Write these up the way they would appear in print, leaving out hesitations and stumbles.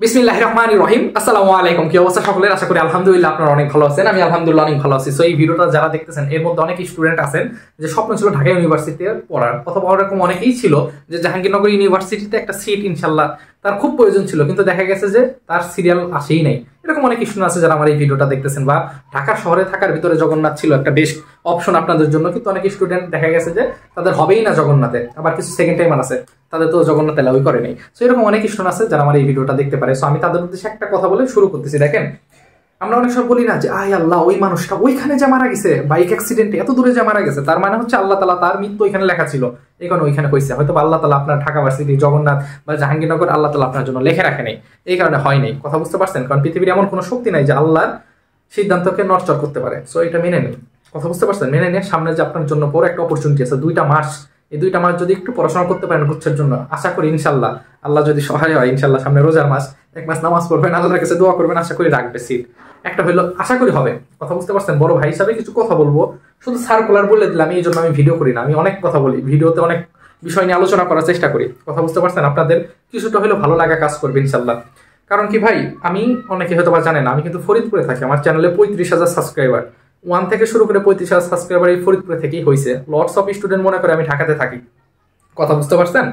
বিসমিল্লাহির রহমানির রহিম। আসসালামু আলাইকুম। কি অবস্থা সকলের? আশা করি আলহামদুলিল্লাহ আপনারা অনেক ভালো আছেন। আমি আলহামদুলিল্লাহ অনেক ভালো আছি। সো এই ভিডিওটা যারা দেখতেছেন এর মধ্যে অনেক স্টুডেন্ট আছেন যে স্বপ্ন ছিল ঢাকা ইউনিভার্সিটিতে পড়ার, অথবা ওরকম অনেকেই ছিল যে জাহাঙ্গীরনগর ইউনিভার্সিটিতে একটা সিট ইনশাল্লাহ তার খুব প্রয়োজন ছিল, কিন্তু দেখা গেছে যে তার সিরিয়াল আসেই নাই। এরকম অনেক স্টুডেন্ট আছে যারা আমার এই ভিডিওটা দেখতেছেন, বা ঢাকা শহরে থাকার ভিতরে জগন্নাথ ছিল একটা বেস্ট অপশন আপনাদের জন্য, কিন্তু অনেক স্টুডেন্ট দেখা গেছে যে তাদের হবেই না জগন্নাথে, আবার কিছু সেকেন্ড টাইমার আছে তাদের তো জগন্নাথ এলাউই করে নেই। সো এরকম অনেক স্টুডেন্ট আছে যারা আমার এই ভিডিওটা দেখতে পারে। সো আমি তাদের উদ্দেশ্যে একটা কথা বলে শুরু করতেছি। দেখেন, আমরা অনেক সময় বলি না যে আয় আল্লাহ ওই মানুষটা ওইখানে যে মারা গেছে, বাইক অ্যাক্সিডেন্টে এত দূরে যে মারা গেছে, তার মানে হচ্ছে আল্লাহ তাআলা তার মৃত্যু ওইখানে লেখা ছিল, এই কারণে ওইখানে হয়েছে। হয়তো আল্লাহ তাআলা আপনার ঢাকা ভার্সিটি, জগন্নাথ বা জাহাঙ্গীরনগর আল্লাহ তাআলা আপনার জন্য লেখে রাখে নাই, এই কারণে হয় নাই। কথা বুঝতে পারছেন? কারণ পৃথিবীর এমন কোনো শক্তি নাই যে আল্লাহর সিদ্ধান্তকে নড়চড় করতে পারে। সো এটা মেনে নিন। কথা বুঝতে পারছেন? মেনে নিয়ে সামনে যে আপনার জন্য বড় একটা অপরচুনিটি আছে, 2টা মাস, এই 2টা মাস যদি একটু পড়াশোনা করতে পারেন গুচ্ছের জন্য, আশা করি ইনশাল্লাহ আল্লাহ যদি সহায় হয়, ইনশাল্লাহ সামনে রোজার মাস, 1 মাস নামাজ পড়বেন, আল্লাহর কাছে দোয়া করবেন, আশা করি রাখবে সিট একটা হইলো, আশা করি হবে। কথা বুঝতে পারছেন? বড় ভাই হিসাবে কিছু কথা বলবো, শুধু সার্কুলার বলে দিলাম, এই জন্য আমি ভিডিও করি না। আমি অনেক কথা বলি ভিডিওতে, অনেক বিষয় নিয়ে আলোচনা করার চেষ্টা করি। কথা বুঝতে পারছেন? আপনাদের কিছুটা হলেও ভালো লাগা কাজ করবে ইনশাল্লাহ। কারণ কি ভাই, আমি অনেকে হয়তো বা জানেন আমি কিন্তু ফরিদপুরে থাকি। আমার চ্যানেলে 35,000 সাবস্ক্রাইবার, 1 থেকে শুরু করে 35,000 সাবস্ক্রাইবার এই ফরিদপুরে থেকেই হয়েছে। লটস অফ স্টুডেন্ট মনে করে আমি ঢাকাতে থাকি। কথা বুঝতে পারছেন?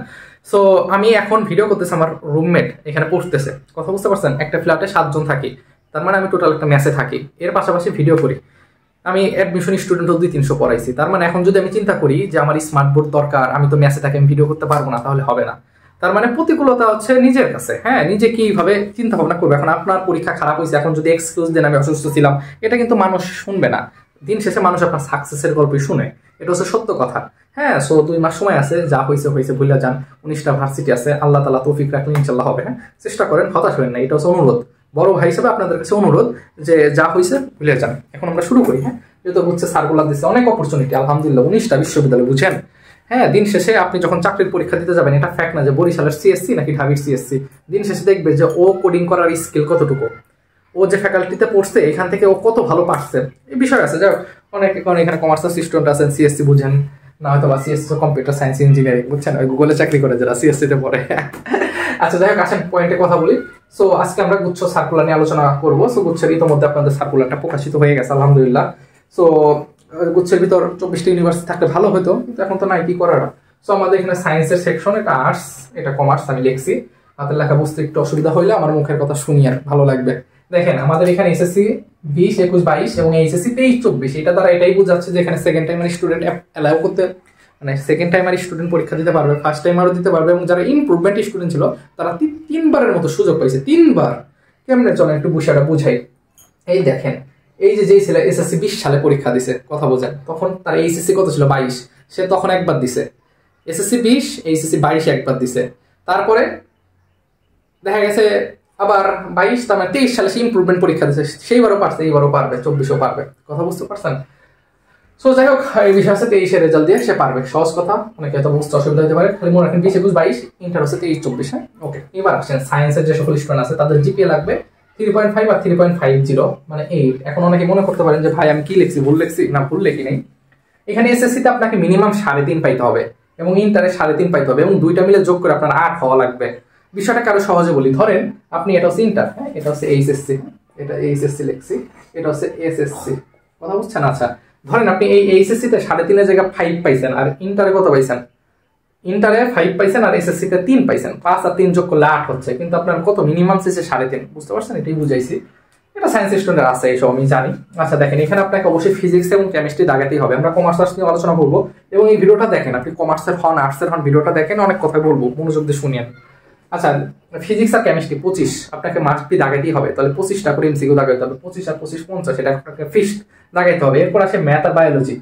সো আমি এখন ভিডিও করতেছি, আমার রুমমেট এখানে পড়তেছে। কথা বুঝতে পারছেন? একটা ফ্ল্যাটে 7 জন থাকি, তার মানে আমি টোটাল একটা মেসে থাকি, এর পাশাপাশি ভিডিও করি। আমি অ্যাডমিশন স্টুডেন্টও 200-300 পড়াইছি। তার মানে এখন যদি আমি চিন্তা করি যে আমার স্মার্ট বোর্ড দরকার, আমি তো মেসে থাকি, আমি ভিডিও করতে পারবো না, তাহলে হবে না। তার মানে প্রতিকূলতা হচ্ছে নিজের কাছে। হ্যাঁ, নিজে কিভাবে চিন্তা ভাবনা করবে। এখন আপনার পরীক্ষা খারাপ হয়েছে, এখন যদি এক্সকিউজ দেন আমি অসুস্থ ছিলাম, এটা কিন্তু মানুষ শুনবে না। দিন শেষে মানুষ আপনার সাকসেসের গল্পই শুনে, এটা হচ্ছে সত্য কথা। হ্যাঁ, সো 2 মাস সময় আছে, যা হয়েছে হয়েছে, ভুলে যান। 19টা ভার্সিটি আছে, আল্লাহ তাআলা তৌফিক রাখলে ইনশাল্লাহ হবে। হ্যাঁ, চেষ্টা করেন, হতাশ হবেন না, এটা হচ্ছে অনুরোধ। বড় ভাই হিসেবে আপনাদের কাছে অনুরোধ যে যা হয়েছে ভুলে যান। এখন আমরা শুরু করি। হ্যাঁ, যেহেতু হচ্ছে সার্কুলার দিচ্ছে, অনেক অপরচুনিটি আলহামদুলিল্লাহ, 19টা বিশ্ববিদ্যালয়, বুঝেন? হ্যাঁ, দিন শেষে আপনি যখন চাকরির পরীক্ষা দিতে যাবেন, এটা ফ্যাক্ট না যে বরিশালের সিএসসি নাকি ঢাবির সিএসসি। দিন শেষে দেখবে যে ও কোডিং করার স্কিল কতটুকু, ও যে ফ্যাকাল্টিতে পড়ছে এখান থেকে ও কত ভালো পারছে, এই বিষয় আছে। যাই হোক, অনেক এখানে কমার্সের স্টুডেন্ট আছেন, সিএসসি বুঝেন না হয়তো, বা সিএসসি কম্পিউটার সায়েন্স ইঞ্জিনিয়ারিং, বুঝছেন? ওই গুগলে চাকরি করে যারা সিএসসি তে পড়ে। আচ্ছা, যাই হোক, আসেন পয়েন্টে কথা বলি। সো আজকে আমরা গুচ্ছ সার্কুলার নিয়ে আলোচনা করবো। সো গুচ্ছের ইতিমধ্যে আপনাদের সার্কুলারটা প্রকাশিত হয়ে গেছে আলহামদুলিল্লাহ। সো গুচ্ছের ভিতর 24টা ইউনিভার্সিটি থাকলে ভালো হতো, কিন্তু এখন তো নাই, কি করার। সো আমাদের এখানে সায়েন্সের সেকশন, এটা আর্টস, এটা কমার্স। আমি লিখছি, হাতের লেখা বুঝতে একটু অসুবিধা হইলে আমার মুখের কথা শুনিয়ে ভালো লাগবে। দেখেন, আমাদের এখানে এসএসসি 20, 21, 22 এবং এইচএসসি 23, 24, এটা দ্বারা এটাই বোঝাচ্ছে যে এখানে সেকেন্ড টাইমার স্টুডেন্ট অ্যালাউ করতে, মানে সেকেন্ড টাইমার স্টুডেন্ট পরীক্ষা দিতে পারবে, ফার্স্ট টাইমারও দিতে পারবে, এবং যারা ইমপ্রুভমেন্ট স্টুডেন্ট ছিল তারা 3বারের মতো সুযোগ পাইছে। 3বার কেমনে চলেন একটু বিষয়টা বুঝাই। এই দেখেন, এই যে যেই ছেলে এসএসসি 20 সালে পরীক্ষা দিছে, কথা বোঝেন, তখন তার এইচএসসি কত ছিল? 22, সে তখন একবার দিছে। এসএসসি 20, এইচএসসি 22 একবার দিছে। তারপরে দেখা গেছে আবার 22, তার মানে 23 সালে সে ইমপ্রুভমেন্ট পরীক্ষা দিচ্ছে, সেইবারও পারছে, এইবারও পারবে, 24ও পারবে। কথা বুঝতে পারছেন? সো যাই হোক, এই বিষয় আছে 23-এর রেজাল্ট দিয়ে সে পারবে, সহজ কথা। অনেকে হয়তো বুঝতে অসুবিধা হতে পারে, খালি মনে রাখেন 20, 21, 22, ইন্টার হচ্ছে 23, 24। হ্যাঁ, ওকে। এবার আসেন সায়েন্সের যে সকল স্টুডেন্ট আছে তাদের জিপিএ লাগবে 3.5 আর 3.50, মানে 8। এখন অনেকে মনে করতে পারেন যে ভাই আমি কি লিখছি, ভুল লিখছি না, ভুল লিখি নেই। এখানে এসএসসিতে আপনাকে মিনিমাম 3.5 পাইতে হবে, এবং ইন্টারে 3.5 পাইতে হবে, এবং 2টা মিলে যোগ করে আপনার 8 হওয়া লাগবে। বিষয়টা কারো সহজে বলি, ধরেন আপনি এটা হচ্ছে ইন্টার, হ্যাঁ, এটা হচ্ছে এইচএসসি, এটা এইচএসসি লিখছি, এটা হচ্ছে এসএসসি। কথা বুঝছেন? আচ্ছা, ধরেন আপনি এই এইচএসসি তে 3.5-এর জায়গায় 5 পাইছেন, আর ইন্টারে কত পাইছেন? ইন্টারে 5 পাইছেন, আর এসএসসি তে 3 পাইছেন। 5 আর 3 যোগ করলে 8 হচ্ছে, কিন্তু আপনার কত? মিনিমাম শেষে 3.5। বুঝতে পারছেন? এটাই বুঝাইছি। এটা সায়েন্স স্টুডেন্ট আছে, এইসব আমি জানি। আচ্ছা দেখেন, এখানে আপনাকে অবশ্যই ফিজিক্স এবং কেমিস্ট্রি দাগাতেই হবে। আমরা কমার্স আর্টস নিয়ে আলোচনা করবো, এবং এই ভিডিওটা দেখেন, আপনি কমার্সের হন, আর্টসের হন, ভিডিওটা দেখেন, অনেক কথা বলবো, মনোযোগ দিয়ে শুনিয়েন। আচ্ছা, ফিজিক্স আর কেমিস্ট্রি 25, আপনাকে মাস্টবি দাগাইতেই হবে, তাহলে 25টা করে এমসিকিউ দাগাইতে হবে। 25 আর 25 50, এটা আপনাকে ফিক্সড দাগাইতে হবে। এরপর আসে ম্যাথ আর বায়োলজি।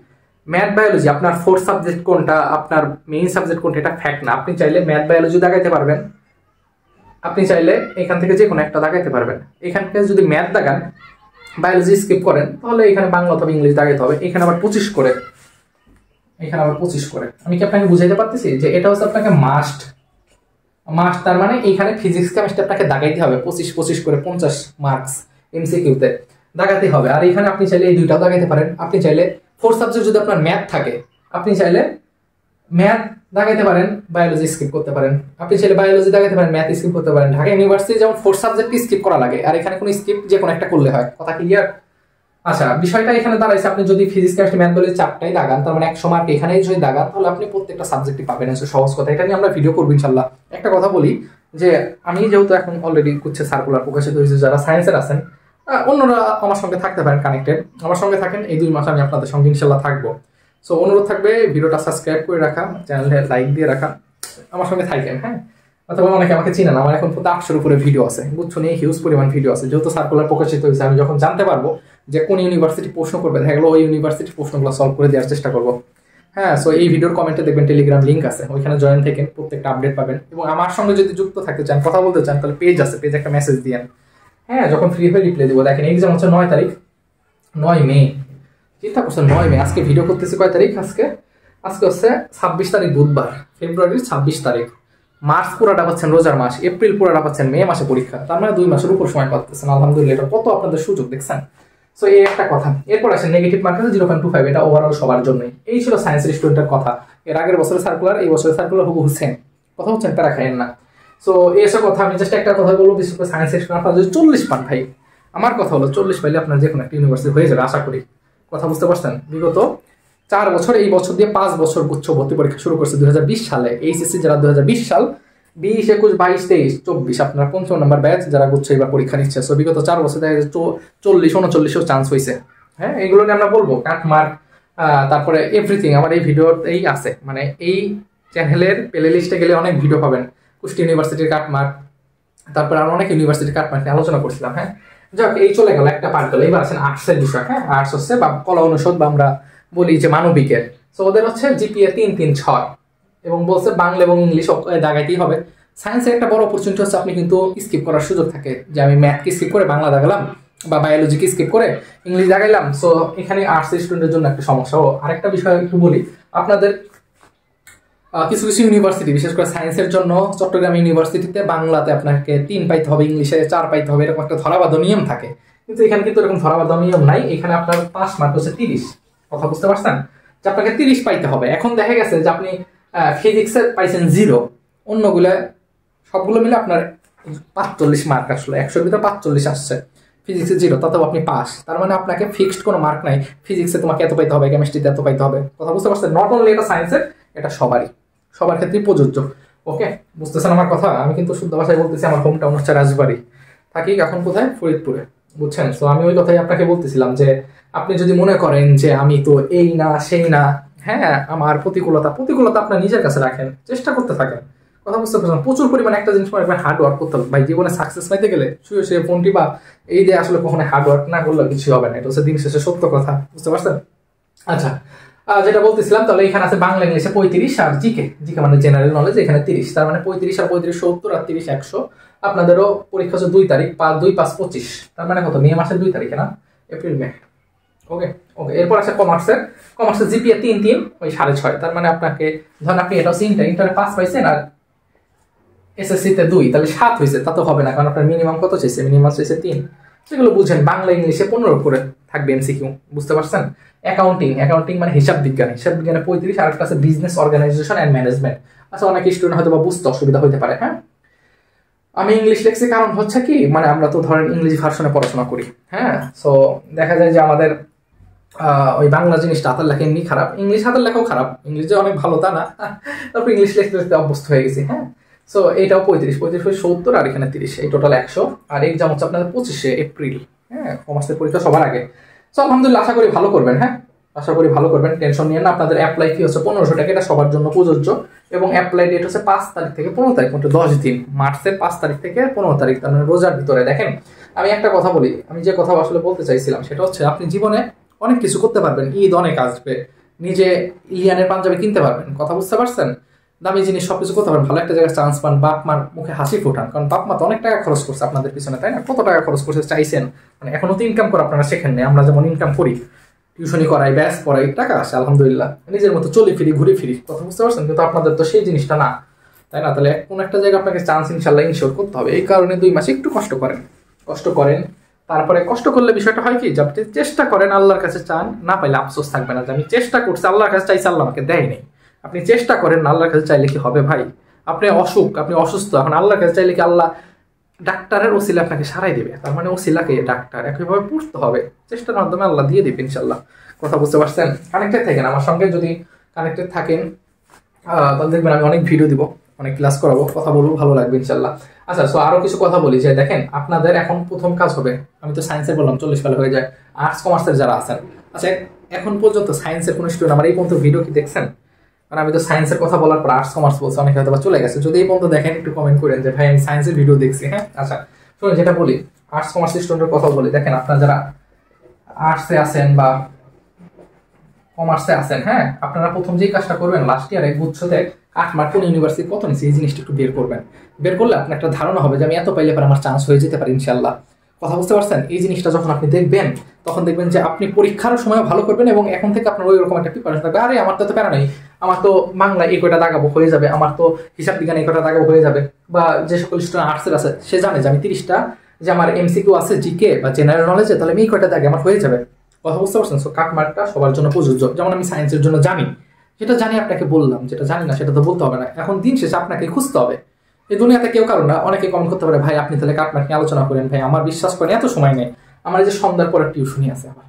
ম্যাথ বায়োলজি আপনার 4th সাবজেক্ট কোনটা, আপনার মেইন সাবজেক্ট কোনটা, এটা ফ্যাক্ট না। আপনি চাইলে ম্যাথ বায়োলজি দাগাইতে পারবেন, আপনি চাইলে এখান থেকে যে কোনো একটা দাগাইতে পারবেন। এখান থেকে যদি ম্যাথ দাগান, বায়োলজি স্কিপ করেন, তাহলে এখানে বাংলা অথবা ইংলিশ দাগাইতে হবে। এখানে আবার 25 করে, এখানে আবার 25 করে। আমি কি আপনাকে বুঝাইতে পারতেছি যে এটা হচ্ছে আপনাকে মাস্ট, তার মানে এইখানে ফিজিক্স কেমিস্ট্রি আপনাকে দাগাইতে হবে 25 করে 50 মার্কস এমসিকিউতে দাগাইতে হবে। আর এখানে আপনি চাইলে এই 2টাও দাগাইতে পারেন। আপনি চাইলে 4 সাবজেক্ট যদি আপনার ম্যাথ থাকে, আপনি চাইলে ম্যাথ দাগাইতে পারেন, বায়োলজি স্কিপ করতে পারেন, আপনি চাইলে বায়োলজি দাগাইতে পারেন, ম্যাথ স্কিপ করতে পারেন। ঢাকা ইউনিভার্সিটি যেমন 4 সাবজেক্ট স্কিপ করা লাগে, আর এখানে কোনো স্কিপ যে কোনো একটা করলে হয়। কথা ক্লিয়ার? আচ্ছা, বিষয়টা এখানে দাঁড়াইছে, আপনি যদি ফিজিক্স কেমিস্ট্রি ম্যাথ বলে 4টাই দাগান, তার মানে 100 মার্ক এখানেই যদি দাগান, তাহলে আপনি প্রত্যেকটা সাবজেক্টই পাবেন। সহজ কথা, এটা নিয়ে আমরা ভিডিও করবো ইনশাল্লাহ। একটা কথা বলি যে আমি যেহেতু এখন অলরেডি কুচ্ছে সার্কুলার প্রকাশিত হয়েছে, যারা সায়েন্সের আছেন অন্যরা আমার সঙ্গে থাকতে পারেন, কানেক্টেড আমার সঙ্গে থাকেন। এই 2 মাস আমি আপনাদের সঙ্গে ইনশাল্লাহ থাকবো। সো অনুরোধ থাকবে ভিডিওটা সাবস্ক্রাইব করে রাখা, চ্যানেলে লাইক দিয়ে রাখা, আমার সঙ্গে থাকেন। হ্যাঁ, অথবা অনেকে আমাকে চিনেন, আমার এখন 800-র উপরে ভিডিও আছে, বুঝছো নিয়ে হিউজ পরিমাণ ভিডিও আছে। যেহেতু সার্কুলার প্রকাশিত হয়েছে, আমি যখন জানতে পারবো যে কোন ইউনিভার্সিটি প্রশ্ন করবে, দেখা গেলো ওই ইউনিভার্সিটির প্রশ্নগুলো সলভ করে দেওয়ার চেষ্টা করবো। হ্যাঁ, সো এই ভিডিওর কমেন্টে দেখবেন টেলিগ্রাম লিঙ্ক আছে, ওইখানে জয়েন থাকেন, প্রত্যেকটা আপডেট পাবেন। এবং আমার সঙ্গে যদি যুক্ত থাকতে চান, কথা বলতে চান, তাহলে পেজ আছে, পেজ একটা মেসেজ দিয়েন। হ্যাঁ, যখন ফ্রি হয়ে রিপ্লাই দেবো। দেখেন এক্সাম হচ্ছে 9 তারিখ, 9 মে। চিন্তা করছেন 9 মে, আজকে ভিডিও করতেছি কয় তারিখ? আজকে হচ্ছে 26 তারিখ বুধবার, ফেব্রুয়ারির 26 তারিখ। মার্চ পুরাটা পাচ্ছেন রোজার মাস, এপ্রিল পুরাটা পাচ্ছেন মে মাসে পরীক্ষা, তার মানে 2 মাসের উপর সময় পাচ্ছেন। আলহামদুলিল্লাহ, এটা কত আপনাদের সুযোগ দেখছেন। সো এই একটা কথা। এরপর আসেন নেগেটিভ মার্ক আছে 0.25, এটা ওভারঅল সবার জন্যই। এই ছিল সায়েন্সের স্টুডেন্টের কথা। এর আগের বছরের সার্কুলার, এই বছরের সার্কুলার হুবহু সেম। কথা হচ্ছেন, তারা খাইেন না। সো এইসব কথা আমি জাস্ট একটা কথা বলবো, বিশেষ করে সায়েন্সের স্টুডেন্ট আপনারা যদি 40 পান, ভাই আমার কথা হলো 40 পাইলে আপনার যে কোনো একটা ইউনিভার্সিটি হয়ে যাবে আশা করি। কথা বুঝতে পারছেন? বিগত 4 বছর, এই বছর দিয়ে 5 বছর গুচ্ছ ভর্তি পরীক্ষা শুরু করছে 2020 সালে। এইচএসসি যারা 2020 সাল, 20, 21, 22, 23, 24 আপনার 55 নম্বর ব্যাচ যারা গুচ্ছ এবার পরীক্ষা নিচ্ছে। সো বিগত 4 বছর দেখা যাচ্ছে 40, 39 চান্স হয়েছে। হ্যাঁ, এগুলো নিয়ে আমরা বলবো, কাট মার্ক, তারপরে এভরিথিং আমার এই ভিডিওতেই আছে। মানে এই চ্যানেলের প্লে লিস্টে গেলে অনেক ভিডিও পাবেন। কুষ্টি ইউনিভার্সিটির কাট মার্ক, তারপরে আর অনেক ইউনিভার্সিটির কাট মার্ক নিয়ে আলোচনা করছিলাম। হ্যাঁ, যাক এই চলে গেল একটা পার্ট গেল। এবার আছেন আর্টসের বিষয়। হ্যাঁ, আর্টস হচ্ছে বা কলা অনুষদ বা আমরা বলি যে মানবিকের। সো ওদের হচ্ছে জিপিএ 3-3-6 এবং বলছে বাংলা এবং ইংলিশ দাগাইতেই হবে। সায়েন্সের একটা বড় অপরচুনিটি হচ্ছে আপনি কিন্তু স্কিপ করার সুযোগ থাকে, যে আমি ম্যাথকে স্কিপ করে বাংলা দাগালাম বা বায়োলজিকে স্কিপ করে ইংলিশ দাগাইলাম। সো এখানে আর্টস স্টুডেন্টের জন্য একটা সমস্যা। আরেকটা বিষয় একটু বলি আপনাদের, কিছু কিছু ইউনিভার্সিটি বিশেষ করে সায়েন্সের জন্য, চট্টগ্রাম ইউনিভার্সিটিতে বাংলাতে আপনাকে 3 পাইতে হবে, ইংলিশে 4 পাইতে হবে, এরকম একটা ধরাবাধ নিয়ম থাকে। কিন্তু এখানে কিন্তু এরকম ধরাবাধ নিয়ম নাই। এখানে আপনার পাস মার্ক হচ্ছে 30। কথা বুঝতে পারছেন? যে আপনাকে 30 পাইতে হবে। এখন দেখা গেছে যে আপনি ফিজিক্সে পাইছেন 0, অন্যগুলো সবগুলো মিলে আপনার 45 মার্ক আসলো, 100-র ভিতরে 45 আসছে, ফিজিক্সে 0, তাতেও আপনি পাস। তার মানে আপনাকে ফিক্সড কোনো মার্ক নাই, ফিজিক্সে তোমাকে এত পাইতে হবে, কেমিস্ট্রিতে এত পাইতে হবে। কথা বুঝতে পারছেন? নট অনলি এটা সায়েন্সের, এটা সবার ক্ষেত্রেই প্রযোজ্য। ওকে, বুঝতেছেন আমার কথা? আমি কিন্তু শুদ্ধ ভাষায় বলতেছি। আমার হোম টাউন হচ্ছে রাজবাড়ী, থাকি এখন কোথায়? ফরিদপুরে, বুঝছেন? তো আমি ওই কথাই আপনাকে বলতেছিলাম যে আপনি যদি মনে করেন যে আমি তো এই না সেই না, হ্যাঁ, আমার প্রতিকূলতা আপনার নিজের কাছে রাখেন, চেষ্টা করতে থাকেন। কথা বুঝতে পারছেন? প্রচুর পরিমাণে একটা জিনিস মনে রাখবেন, হার্ড ওয়ার্ক করতে হবে ভাই। জীবনে সাকসেস পাইতে গেলে শুয়ে ফোনটি বা এই দিয়ে আসলে কখনো হার্ড ওয়ার্ক না করলে কিছু হবে না। এটা হচ্ছে দিন শেষে সত্য কথা, বুঝতে পারছেন? আচ্ছা, যেটা বলতেছিলাম, তাহলে এখানে আছে বাংলা ইংলিশে 35 আর জিকে মানে জেনারেল নলেজ এখানে 30। তার মানে 35 আর 35 70 আর 30 100। আপনাদেরও পরীক্ষা হচ্ছে 2 তারিখ, 2, 5, 25। তার মানে কত? মে মাসের 2 তারিখে না, এপ্রিল মে। ওকে। এরপর আছে কমার্সের জিপিএ 3-3, ওই 6.5। তার মানে আপনাকে ধরেন আপনি এটা ইন্টারে 5 পাইছেন আর এসএসসি তে 2, তাহলে 7 হয়েছে। তা তো হবে না, কারণ আপনার মিনিমাম কত চাইছে? মিনিমাম চাইছে 3। সেগুলো বুঝেন। বাংলা ইংলিশে 15 করে থাকবে এমসিকিউ, বুঝতে পারছেন? অ্যাকাউন্টিং মানে হিসাব বিজ্ঞানে 35। আর একটা আছে বিজনেস অর্গানাইজেশন এন্ড ম্যানেজমেন্ট। আচ্ছা, অনেক স্টুডেন্ট হয়তো বা বুঝতে অসুবিধা হতে পারে। হ্যাঁ, আমি ইংলিশ লিখছি কারণ হচ্ছে কি, মানে আমরা তো ধরেন ইংলিশ ভার্সনে পড়াশোনা করি। হ্যাঁ, সো দেখা যায় যে আমাদের ওই বাংলা জিনিসটা হাতের লেখা এমনি খারাপ, ইংলিশ হাতের লেখাও খারাপ, ইংলিশ যে অনেক ভালো তা না। তারপর ইংলিশ লিখতে অভ্যস্ত হয়ে গেছি। হ্যাঁ, সো এইটাও 35 70 আর এখানে 30, এই টোটাল 100। আর এক্সাম হচ্ছে আপনাদের 25 এপ্রিল। হ্যাঁ, কমার্সের পরীক্ষা সবার আগে। সো আলহামদুলিল্লাহ, আশা করি ভালো করবেন। হ্যাঁ, আশা করি ভালো করবেন, টেনশন নিয়ে না। আপনাদের অ্যাপ্লাই ফি হচ্ছে 1500 টাকা, এটা সবার জন্য প্রযোজ্য। এবং অ্যাপ্লাই ডেট হচ্ছে 5 তারিখ থেকে 15 তারিখ, মানে 10 দিন, মার্চের 5 তারিখ থেকে 15 তারিখ, তার মানে রোজার ভিতরে। দেখেন, আমি একটা কথা বলি, আমি যে কথা আসলে বলতে চাইছিলাম সেটা হচ্ছে আপনি জীবনে অনেক কিছু করতে পারবেন। ঈদ অনেক আসবে, নিজে ইলিয়ানের পাঞ্জাবি কিনতে পারবেন। কথা বুঝতে পারছেন? দামি জিনিস সবকিছু করতে পারেন, ভালো একটা জায়গায় চান্স পান, বাপ মার মুখে হাসি ফোটান। কারণ বাপ মা তো অনেক টাকা খরচ করছে আপনাদের পিছনে, তাই না? কত টাকা খরচ করছে চাইছেন, মানে এখনো তো ইনকাম করে আপনারা শেখেন নেই। আমরা যেমন ইনকাম করি, টিউশনি করাই, ব্যাস পড়াই, টাকা আসে আলহামদুলিল্লাহ, নিজের মতো চলি ফিরি, ঘুরে ফিরি। কথা বুঝতে পারছেন? কিন্তু আপনাদের তো সেই জিনিসটা না, তাই না? তাহলে কোন একটা জায়গায় আপনাকে চান্স ইনশাল্লাহ ইনশিওর করতে হবে। এই কারণে 2 মাস একটু কষ্ট করেন। তারপরে কষ্ট করলে বিষয়টা হয় কি, যে আপনি চেষ্টা করেন, আল্লাহর কাছে চান, না পাইলে আফসোস থাকবে না যে আমি চেষ্টা করছি, আল্লাহর কাছে চাইছি, আল্লাহ আমাকে দেয় নেই। আপনি চেষ্টা করেন, আল্লাহর কাছে চাইলে কি হবে ভাই? আপনি অসুস্থ, এখন আল্লাহর কাছে চাইলে কি আল্লাহ ডাক্তারের ওসিলা আপনাকে সারাই দেবে? তার মানে ওসিলাকে ডাক্তার একইভাবে পড়তে হবে, চেষ্টার মাধ্যমে আল্লাহ দিয়ে দিবে ইনশাল্লাহ। কথা বুঝতে পারছেন? কানেক্টেড থাকেন আমার সঙ্গে, যদি কানেক্টেড থাকেন তাহলে দেখবেন আমি অনেক ভিডিও দিব, অনেক ক্লাস করাবো, কথা বলবো, ভালো লাগবে ইনশাল্লাহ। আচ্ছা, সো আরো কিছু কথা বলি যে দেখেন আপনাদের এখন প্রথম কাজ হবে, আমি তো সায়েন্সের বললাম 40 ফেল হয়ে যায়, আর্টস কমার্সের যারা আছেন, আচ্ছা এখন পর্যন্ত সায়েন্সের কোনো স্টুডেন্ট আমার এই পর্যন্ত ভিডিও কি দেখছেন? মানে আমি তো সায়েন্সের কথা বলার পর আর্টস কমার্স বলছি, অনেকে হয়তো চলে গেছে, যদি এই পর্যন্ত দেখেন একটু কমেন্ট করেন যে ভাই আমি সায়েন্সের ভিডিও দেখছি। হ্যাঁ আচ্ছা শুনুন, যেটা বলি আর্টস কমার্স স্টুডেন্টের কথা বলি, দেখেন আপনারা যারা আর্টসে আছেন বা কমার্সে আছেন, হ্যাঁ আপনারা প্রথম যেই কাজটা করবেন, লাস্ট ইয়ারে গুচ্ছতে 8 মার্ক কোন ইউনিভার্সিটি কত নিচ্ছে এই জিনিসটা একটু বের করবেন। বের করলে আপনার একটা ধারণা হবে যে আমি এত পাইলে পরে আমার চান্স হয়ে যেতে পারে ইনশাল্লাহ। কথা বুঝতে পারছেন? এই জিনিসটা যখন আপনি দেখবেন তখন দেখবেন যে আপনি পরীক্ষার সময় ভালো করবেন এবং এখন থেকে আপনার ওই রকম একটা প্রিপারেশন থাকবে। আরে আমার তো প্যারা নেই, আমার তো বাংলা এই কয়টা দাগাবো হয়ে যাবে, আমার তো হিসাব বিজ্ঞান এই কয়টা দাগাবো হয়ে যাবে। বা যে সকল স্টুডেন্ট আর্টসের আছে সে জানে যে আমি 30টা যে আমার এমসিকিউ আছে জিকে বা জেনারেল নলেজে, তাহলে আমি এই কয়টা দাগে আমার হয়ে যাবে। কথা বুঝতে পারছেন? সো কাট মার্কটা সবার জন্য প্রযোজ্য। যেমন আমি সায়েন্সের জন্য জানি, যেটা জানি আপনাকে বললাম, যেটা জানি না সেটা তো বলতে হবে না। এখন দিন শেষে আপনাকে খুঁজতে হবে। এই দুনিয়াতে কেউ কারণ না, অনেকে কমেন্ট করতে পারে ভাই আপনি তাহলে কাট মার্ক নিয়ে আলোচনা করেন। ভাই আমার বিশ্বাস করেন এত সময় নেই, আমার এই যে সন্ধ্যার পরে টিউশনই আছে আমার।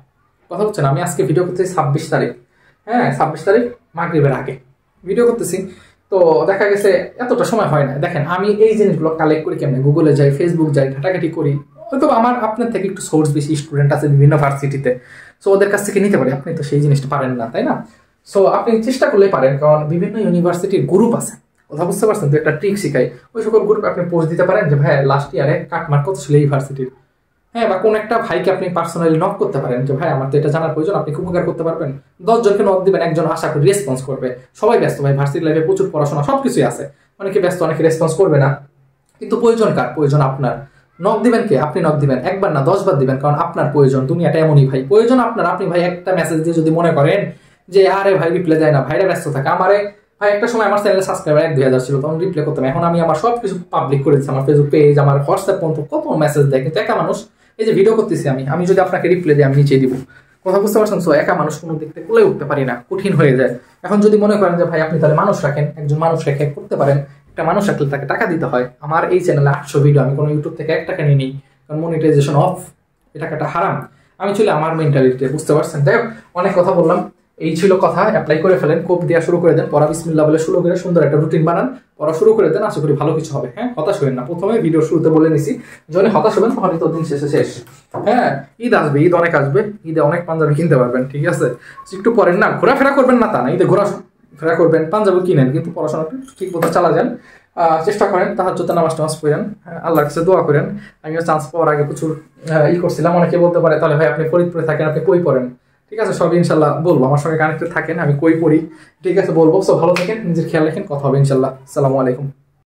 কথা হচ্ছে না, আমি আজকে ভিডিও করতেছি 26 তারিখ, হ্যাঁ 26 তারিখ মাগরিবের আগে ভিডিও করতেছি, তো দেখা গেছে এতটা সময় হয় না। দেখেন আমি এই জিনিসগুলো কালেক্ট করি কেমনে, গুগলে যাই, ফেসবুক যাই, ঘাটাঘাটি করি। হয়তো আমার আপনার থেকে একটু সোর্স বেশি স্টুডেন্ট আছে বিভিন্ন ভার্সিটিতে, সো ওদের কাছ থেকে নিতে পারি। আপনি তো সেই জিনিসটা পারেন না, তাই না? সো আপনি চেষ্টা করলে পারেন, কারণ বিভিন্ন ইউনিভার্সিটির গ্রুপ আছে। কথা বুঝতে পারছেন তো? একটা ট্রিক শিখাই, ওই সকল গ্রুপে আপনি পোস্ট দিতে পারেন যে ভাই লাস্ট ইয়ারে কাটমার্ক কত ছিল ইউনিভার্সিটির। হ্যাঁ, বা কোন একটা ভাইকে আপনি পার্সোনালি নক করতে পারেন যে ভাই আমার তো এটা জানার প্রয়োজন, আপনি খুব উপকার করতে পারবেন। 10 জনকে নক দিবেন, একজন আশা করি রেসপন্স করবে। সবাই ব্যস্ত ভাই, ভার্সিটি লাইফে প্রচুর পড়াশোনা সবকিছুই আছে, অনেকে ব্যস্ত, অনেকে রেসপন্স করবে না। কিন্তু প্রয়োজন কার? প্রয়োজন আপনার। নক দিবেন কে? আপনি নক দিবেন, একবার না 10 বার দিবেন, কারণ আপনার প্রয়োজন। দুনিয়াটা এমনই ভাই, প্রয়োজন আপনার। আপনি ভাই একটা মেসেজ দিয়ে যদি মনে করেন যে আরে ভাই রিপ্লাই দেয় না, ভাইরা ব্যস্ত থাকে, আমারে ভাই একটা সময় আমার চ্যানেলে সাবস্ক্রাইবার 1-2 হাজার ছিল, তখন রিপ্লাই করতাম। এখন আমি আমার সবকিছু পাবলিক করে দিচ্ছি, আমার ফেসবুক পেজ, আমার হোয়াটসঅ্যাপ পর্যন্ত কত মেসেজ দেয়, কিন্তু একা মানুষ এই যে ভিডিও করতেছি আমি যদি আপনাকে রিপ্লাই দিই আমি নিচে দিব। কথা বুঝতে পারছেন? সো একা মানুষ কোনো দিক থেকে কোলে উঠতে পারি না, কঠিন হয়ে যায়। এখন যদি মনে করেন যে ভাই আপনি তাহলে মানুষ রাখেন, একজন মানুষ রেখে করতে পারেন, একটা মানুষ রাখলে তাকে টাকা দিতে হয়। আমার এই চ্যানেলে 800 ভিডিও, আমি কোনো ইউটিউব থেকে 1 টাকা নিয়ে নিই, কারণ মনিটাইজেশন অফ, এই টাকাটা হারাম। আমি চলে আমার মেন্টালিটি, বুঝতে পারছেন? যাই হোক, অনেক কথা বললাম, এই ছিল কথা। অ্যাপ্লাই করে ফেলেন, কোপ দেওয়া শুরু করে দেন, পড়া বিসমিল্লাহ বলে শুরু করে সুন্দর একটা রুটিন বানান, পড়া শুরু করে দেন, আশা করি ভালো কিছু হবে। হ্যাঁ, হতাশ হবেন না, প্রথমে ভিডিও শুরুতে বলে নিছি, যখন হতাশ হবেন তখনই তো দিন শেষে শেষ। হ্যাঁ, ঈদ আসবে, ঈদ অনেক আসবে, ঈদে অনেক পাঞ্জাবি কিনতে পারবেন, ঠিক আছে? একটু পরেন না, ঘোরাফেরা করবেন না তা না, ঈদে ঘোরাফেরা করবেন, পাঞ্জাবি কিনেন, কিন্তু পড়াশোনা ঠিক মতো চালা যান, চেষ্টা করেন, তাহাজ্জুদের নামাজ টামাজ পড়েন, আল্লাহর কাছে দোয়া করেন। আমিও চান্স পাওয়ার আগে প্রচুর করছিলাম। অনেকে বলতে পারে তাহলে ভাই আপনি ফরিদপুরে থাকেন, আপনি কই পড়েন? ঠিক আছে, সবই ইনশাল্লাহ বলবো, আমার সঙ্গে কানেক্টেড থাকেন, আমি কই পড়ি, ঠিক আছে বলবো। সো ভালো থাকেন, নিজের খেয়াল রাখেন, কথা হবে ইনশাল্লাহ। আসসালামু আলাইকুম।